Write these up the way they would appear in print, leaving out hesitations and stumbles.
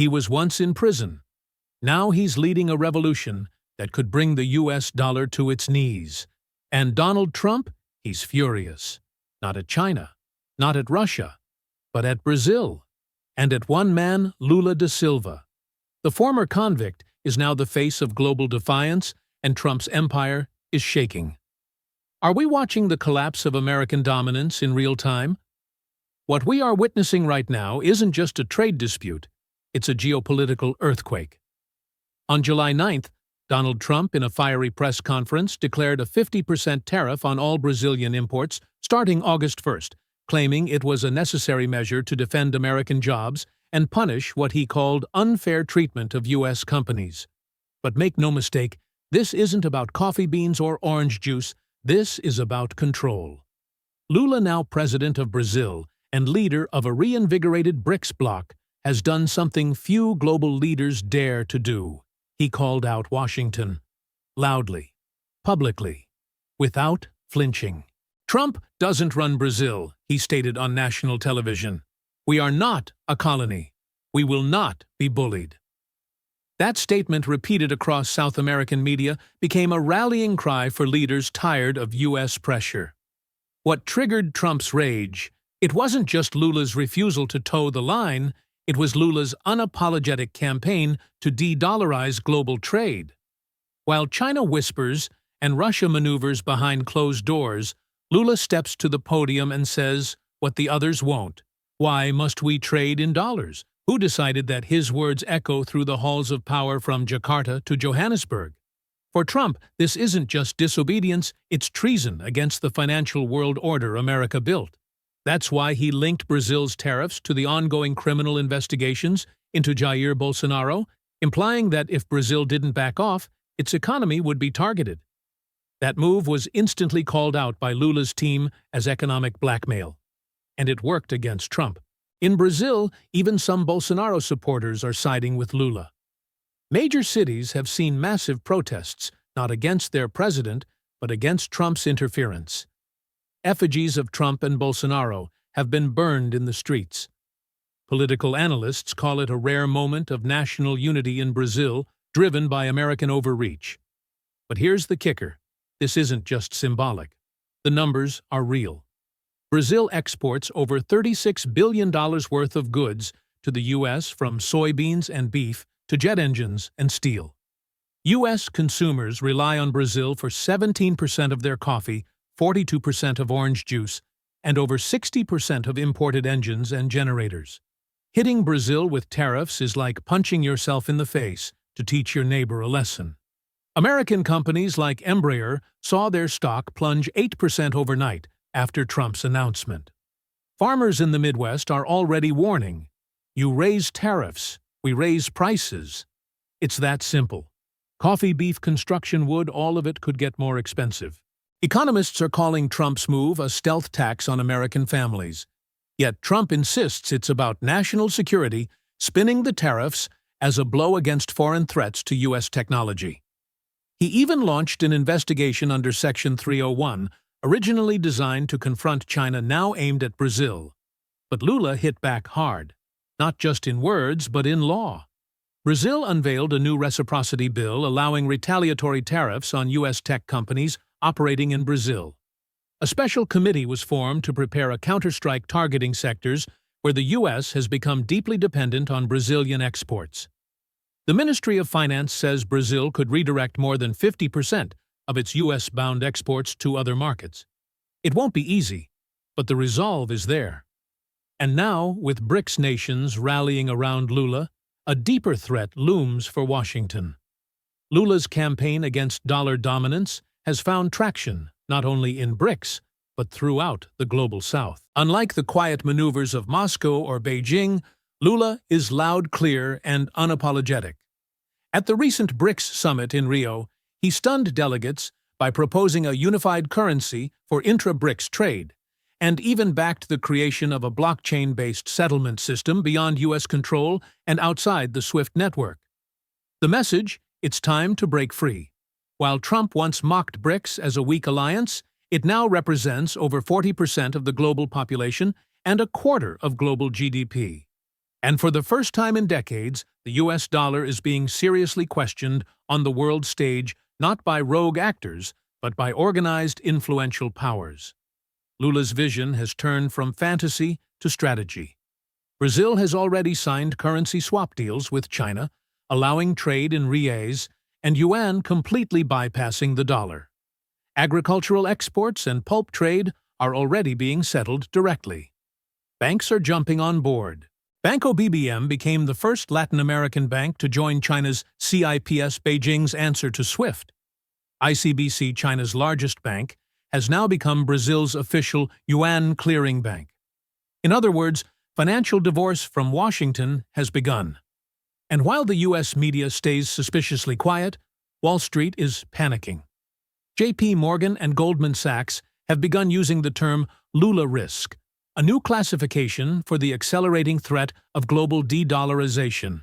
He was once in prison. Now he's leading a revolution that could bring the US dollar to its knees. And Donald Trump, he's furious. Not at China, not at Russia, but at Brazil. And at one man, Lula da Silva. The former convict is now the face of global defiance, and Trump's empire is shaking. Are we watching the collapse of American dominance in real time? What we are witnessing right now isn't just a trade dispute, it's a geopolitical earthquake. On July 9th, Donald Trump, in a fiery press conference, declared a 50% tariff on all Brazilian imports starting August 1st, claiming it was a necessary measure to defend American jobs and punish what he called unfair treatment of U.S. companies. But make no mistake, this isn't about coffee beans or orange juice, this is about control. Lula, now president of Brazil and leader of a reinvigorated BRICS bloc, has done something few global leaders dare to do. He called out Washington, loudly, publicly, without flinching. Trump doesn't run Brazil, he stated on national television. We are not a colony. We will not be bullied. That statement, repeated across South American media, became a rallying cry for leaders tired of U.S. pressure. What triggered Trump's rage? It wasn't just Lula's refusal to toe the line, it was Lula's unapologetic campaign to de-dollarize global trade. While China whispers and Russia maneuvers behind closed doors, Lula steps to the podium and says what the others won't. Why must we trade in dollars? Who decided that his words echo through the halls of power from Jakarta to Johannesburg? For Trump, this isn't just disobedience, it's treason against the financial world order America built. That's why he linked Brazil's tariffs to the ongoing criminal investigations into Jair Bolsonaro, implying that if Brazil didn't back off, its economy would be targeted. That move was instantly called out by Lula's team as economic blackmail. And it worked against Trump. In Brazil, even some Bolsonaro supporters are siding with Lula. Major cities have seen massive protests, not against their president, but against Trump's interference. Effigies of Trump and Bolsonaro have been burned in the streets. Political analysts call it a rare moment of national unity in Brazil, driven by American overreach. But here's the kicker. This isn't just symbolic. The numbers are real. Brazil exports over $36 billion worth of goods to the U.S., from soybeans and beef to jet engines and steel. U.S. consumers rely on Brazil for 17% of their coffee, 42% of orange juice, and over 60% of imported engines and generators. Hitting Brazil with tariffs is like punching yourself in the face to teach your neighbor a lesson. American companies like Embraer saw their stock plunge 8% overnight after Trump's announcement. Farmers in the Midwest are already warning, you raise tariffs, we raise prices. It's that simple. Coffee, beef, construction, wood, all of it could get more expensive. Economists are calling Trump's move a stealth tax on American families. Yet Trump insists it's about national security, spinning the tariffs as a blow against foreign threats to U.S. technology. He even launched an investigation under Section 301, originally designed to confront China, now aimed at Brazil. But Lula hit back hard, not just in words but in law. Brazil unveiled a new reciprocity bill allowing retaliatory tariffs on U.S. tech companies operating in Brazil. A special committee was formed to prepare a counterstrike targeting sectors where the U.S. has become deeply dependent on Brazilian exports. The Ministry of Finance says Brazil could redirect more than 50% of its U.S.-bound exports to other markets. It won't be easy, but the resolve is there. And now, with BRICS nations rallying around Lula, a deeper threat looms for Washington. Lula's campaign against dollar dominance has found traction not only in BRICS, but throughout the global South. Unlike the quiet maneuvers of Moscow or Beijing, Lula is loud, clear, and unapologetic. At the recent BRICS summit in Rio, he stunned delegates by proposing a unified currency for intra-BRICS trade, and even backed the creation of a blockchain-based settlement system beyond U.S. control and outside the SWIFT network. The message: it's time to break free. While Trump once mocked BRICS as a weak alliance, it now represents over 40% of the global population and a quarter of global GDP. And for the first time in decades, the US dollar is being seriously questioned on the world stage not by rogue actors, but by organized influential powers. Lula's vision has turned from fantasy to strategy. Brazil has already signed currency swap deals with China, allowing trade in reais and yuan, completely bypassing the dollar. Agricultural exports and pulp trade are already being settled directly. Banks are jumping on board. Banco BBM became the first Latin American bank to join China's CIPS, Beijing's answer to SWIFT. ICBC, China's largest bank, has now become Brazil's official yuan clearing bank. In other words, financial divorce from Washington has begun. And while the U.S. media stays suspiciously quiet, Wall Street is panicking. J.P. Morgan and Goldman Sachs have begun using the term Lula risk, a new classification for the accelerating threat of global de-dollarization.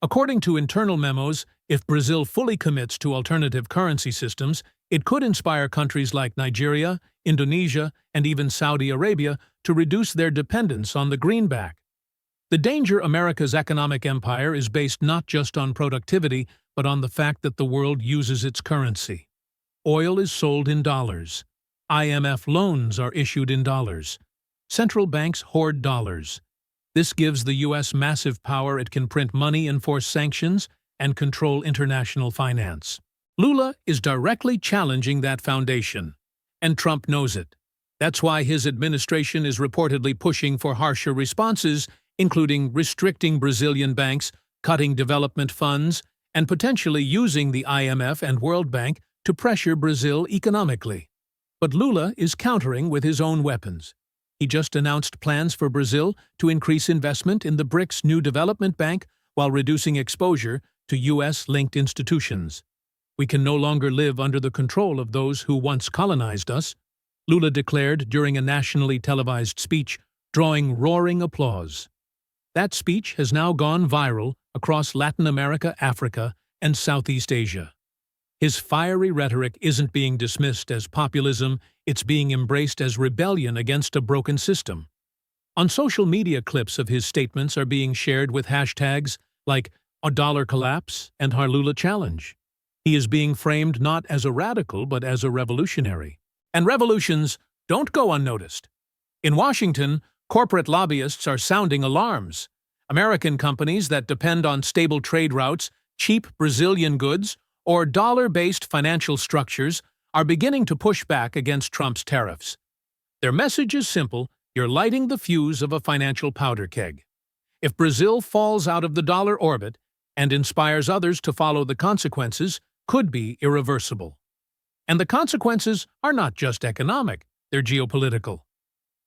According to internal memos, if Brazil fully commits to alternative currency systems, it could inspire countries like Nigeria, Indonesia, and even Saudi Arabia to reduce their dependence on the greenback. The danger America's economic empire is based not just on productivity, but on the fact that the world uses its currency. Oil is sold in dollars. IMF loans are issued in dollars. Central banks hoard dollars. This gives the U.S. massive power. It can print money, enforce sanctions, and control international finance. Lula is directly challenging that foundation, and Trump knows it. That's why his administration is reportedly pushing for harsher responses, including restricting Brazilian banks, cutting development funds, and potentially using the IMF and World Bank to pressure Brazil economically. But Lula is countering with his own weapons. He just announced plans for Brazil to increase investment in the BRICS new development bank while reducing exposure to U.S.-linked institutions. We can no longer live under the control of those who once colonized us, Lula declared during a nationally televised speech, drawing roaring applause. That speech has now gone viral across Latin America, Africa, and Southeast Asia. His fiery rhetoric isn't being dismissed as populism, it's being embraced as rebellion against a broken system. On social media, clips of his statements are being shared with hashtags like a dollar collapse and our Lula challenge. He is being framed not as a radical but as a revolutionary. And revolutions don't go unnoticed. In Washington, corporate lobbyists are sounding alarms. American companies that depend on stable trade routes, cheap Brazilian goods, or dollar-based financial structures are beginning to push back against Trump's tariffs. Their message is simple: you're lighting the fuse of a financial powder keg. If Brazil falls out of the dollar orbit and inspires others to follow, the consequences could be irreversible. And the consequences are not just economic, they're geopolitical.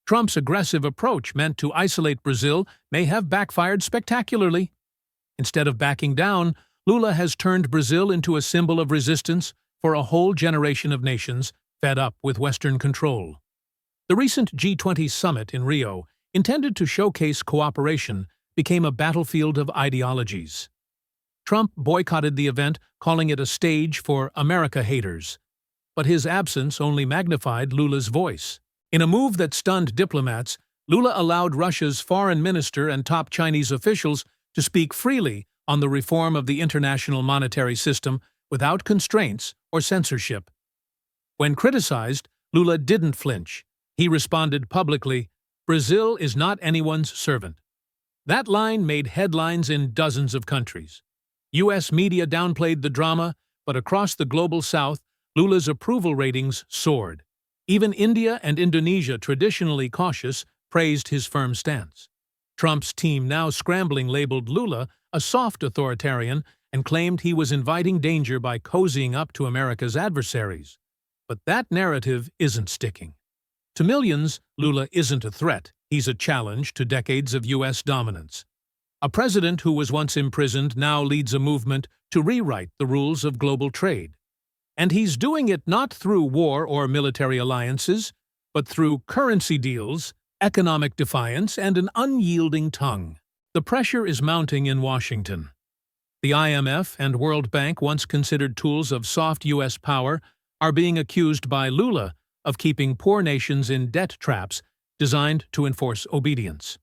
Trump's aggressive approach meant to isolate Brazil may have backfired spectacularly. Instead of backing down, Lula has turned Brazil into a symbol of resistance for a whole generation of nations fed up with Western control. The recent G20 summit in Rio, intended to showcase cooperation, became a battlefield of ideologies. Trump boycotted the event, calling it a stage for America haters. But his absence only magnified Lula's voice. In a move that stunned diplomats, Lula allowed Russia's foreign minister and top Chinese officials to speak freely on the reform of the international monetary system without constraints or censorship. When criticized, Lula didn't flinch. He responded publicly, "Brazil is not anyone's servant." That line made headlines in dozens of countries. U.S. media downplayed the drama, but across the global South, Lula's approval ratings soared. Even India and Indonesia, traditionally cautious, praised his firm stance. Trump's team, now scrambling, labeled Lula a soft authoritarian and claimed he was inviting danger by cozying up to America's adversaries. But that narrative isn't sticking. To millions, Lula isn't a threat. He's a challenge to decades of U.S. dominance. A president who was once imprisoned now leads a movement to rewrite the rules of global trade. And he's doing it not through war or military alliances, but through currency deals, economic defiance, and an unyielding tongue. The pressure is mounting in Washington. The IMF and World Bank, once considered tools of soft U.S. power, are being accused by Lula of keeping poor nations in debt traps designed to enforce obedience.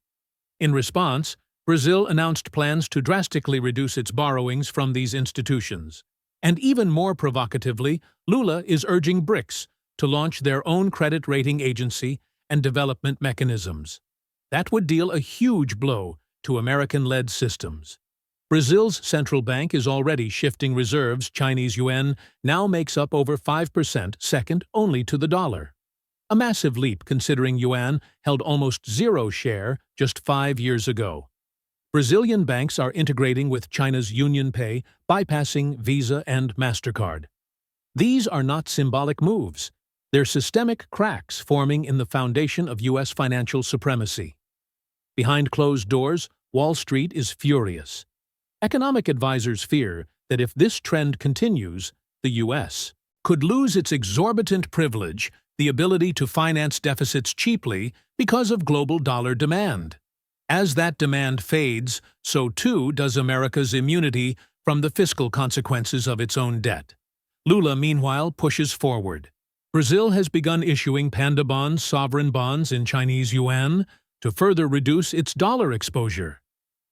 In response, Brazil announced plans to drastically reduce its borrowings from these institutions. And even more provocatively, Lula is urging BRICS to launch their own credit rating agency and development mechanisms. That would deal a huge blow to American-led systems. Brazil's central bank is already shifting reserves. Chinese yuan now makes up over 5%, second only to the dollar. A massive leap considering yuan held almost zero share just 5 years ago. Brazilian banks are integrating with China's UnionPay, bypassing Visa and MasterCard. These are not symbolic moves. They're systemic cracks forming in the foundation of U.S. financial supremacy. Behind closed doors, Wall Street is furious. Economic advisors fear that if this trend continues, the U.S. could lose its exorbitant privilege, the ability to finance deficits cheaply because of global dollar demand. As that demand fades, so too does America's immunity from the fiscal consequences of its own debt. Lula, meanwhile, pushes forward. Brazil has begun issuing panda bonds, sovereign bonds in Chinese yuan, to further reduce its dollar exposure.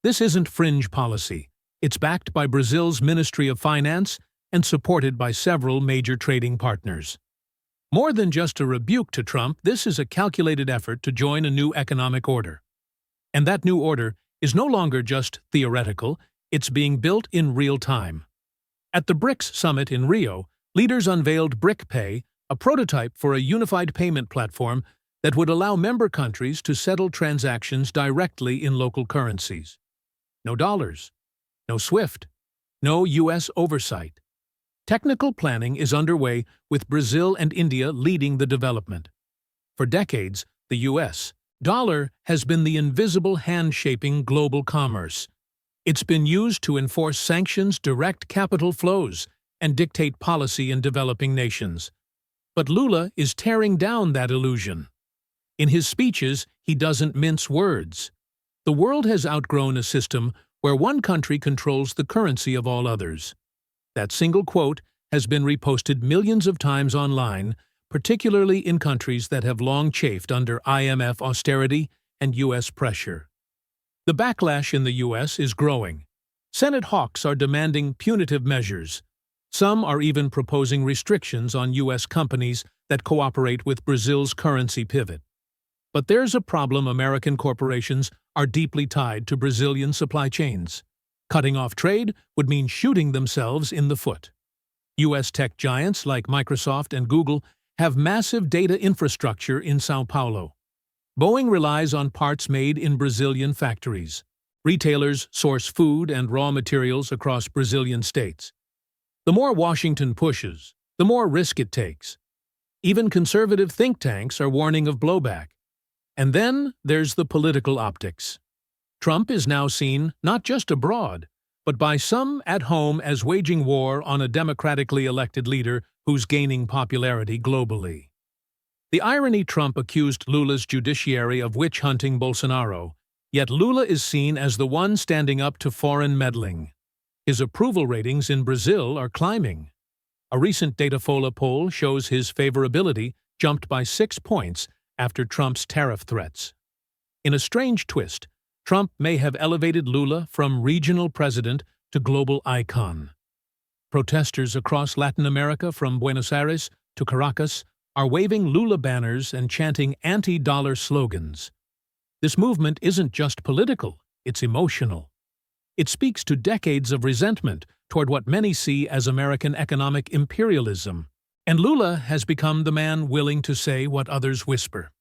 This isn't fringe policy. It's backed by Brazil's Ministry of Finance and supported by several major trading partners. More than just a rebuke to Trump, this is a calculated effort to join a new economic order. And that new order is no longer just theoretical, it's being built in real time. At the BRICS summit in Rio, leaders unveiled BRICPay, a prototype for a unified payment platform that would allow member countries to settle transactions directly in local currencies. No dollars, no SWIFT, no U.S. oversight. Technical planning is underway with Brazil and India leading the development. For decades, the U.S. dollar has been the invisible hand shaping global commerce. It's been used to enforce sanctions, direct capital flows, and dictate policy in developing nations. But Lula is tearing down that illusion. In his speeches, he doesn't mince words. The world has outgrown a system where one country controls the currency of all others. That single quote has been reposted millions of times online, particularly in countries that have long chafed under IMF austerity and U.S. pressure. The backlash in the U.S. is growing. Senate hawks are demanding punitive measures. Some are even proposing restrictions on U.S. companies that cooperate with Brazil's currency pivot. But there's a problem: American corporations are deeply tied to Brazilian supply chains. Cutting off trade would mean shooting themselves in the foot. U.S. tech giants like Microsoft and Google have massive data infrastructure in São Paulo. Boeing relies on parts made in Brazilian factories. Retailers source food and raw materials across Brazilian states. The more Washington pushes, the more risk it takes. Even conservative think tanks are warning of blowback. And then there's the political optics. Trump is now seen not just abroad, but by some at home as waging war on a democratically elected leader who's gaining popularity globally. The irony: Trump accused Lula's judiciary of witch-hunting Bolsonaro, yet Lula is seen as the one standing up to foreign meddling. His approval ratings in Brazil are climbing. A recent Datafolha poll shows his favorability jumped by 6 points after Trump's tariff threats. In a strange twist, Trump may have elevated Lula from regional president to global icon. Protesters across Latin America, from Buenos Aires to Caracas, are waving Lula banners and chanting anti-dollar slogans. This movement isn't just political, it's emotional. It speaks to decades of resentment toward what many see as American economic imperialism. And Lula has become the man willing to say what others whisper.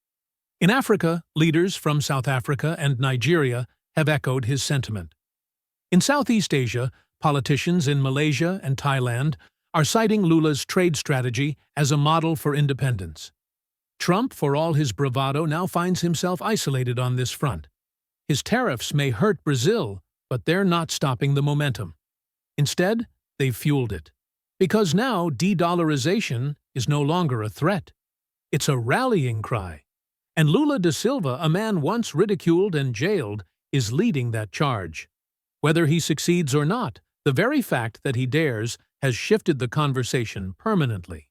In Africa, leaders from South Africa and Nigeria have echoed his sentiment. In Southeast Asia, politicians in Malaysia and Thailand are citing Lula's trade strategy as a model for independence. Trump, for all his bravado, now finds himself isolated on this front. His tariffs may hurt Brazil, but they're not stopping the momentum. Instead, they've fueled it. Because now de-dollarization is no longer a threat. It's a rallying cry. And Lula da Silva, a man once ridiculed and jailed, is leading that charge. Whether he succeeds or not, the very fact that he dares has shifted the conversation permanently.